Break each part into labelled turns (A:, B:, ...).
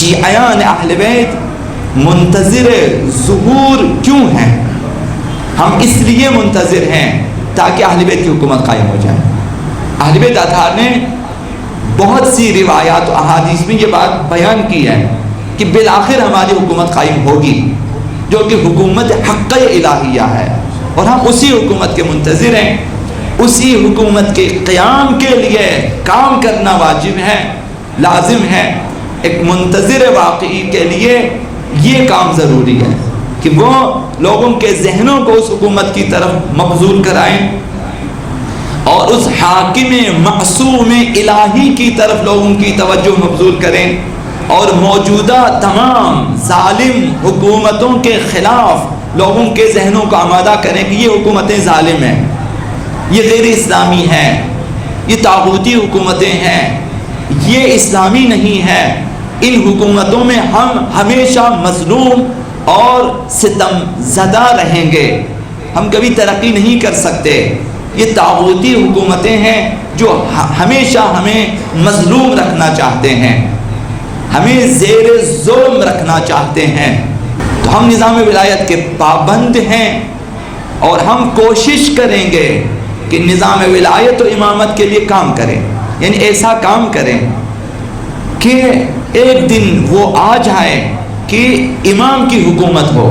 A: شیعیان اہل بیت منتظر ظہور کیوں ہیں؟ ہم اس لیے منتظر ہیں تاکہ اہل بیت کی حکومت قائم ہو جائے۔ اہل بیت اطہار نے بہت سی روایات و احادیث میں یہ بات بیان کی ہے کہ بالآخر ہماری حکومت قائم ہوگی، جو کہ حکومت حق الہیہ ہے، اور ہم اسی حکومت کے منتظر ہیں۔ اسی حکومت کے قیام کے لیے کام کرنا واجب ہے، لازم ہے۔ ایک منتظر واقعی کے لیے یہ کام ضروری ہے کہ وہ لوگوں کے ذہنوں کو اس حکومت کی طرف مبذول کرائیں اور اس حاکم معصوم الہی کی طرف لوگوں کی توجہ مبذول کریں، اور موجودہ تمام ظالم حکومتوں کے خلاف لوگوں کے ذہنوں کو آمادہ کریں کہ یہ حکومتیں ظالم ہیں، یہ غیر اسلامی ہیں، یہ طاغوتی حکومتیں ہیں، یہ اسلامی نہیں ہے۔ ان حکومتوں میں ہم ہمیشہ مظلوم اور ستم زدہ رہیں گے، ہم کبھی ترقی نہیں کر سکتے۔ یہ طاغوتی حکومتیں ہیں جو ہمیشہ ہمیں مظلوم رکھنا چاہتے ہیں، ہمیں زیر ظلم رکھنا چاہتے ہیں۔ تو ہم نظام ولایت کے پابند ہیں، اور ہم کوشش کریں گے کہ نظام ولایت و امامت کے لیے کام کریں، یعنی ایسا کام کریں کہ ایک دن وہ آ جائے کہ امام کی حکومت ہو،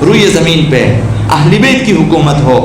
A: روئے زمین پہ اہل بیت کی حکومت ہو،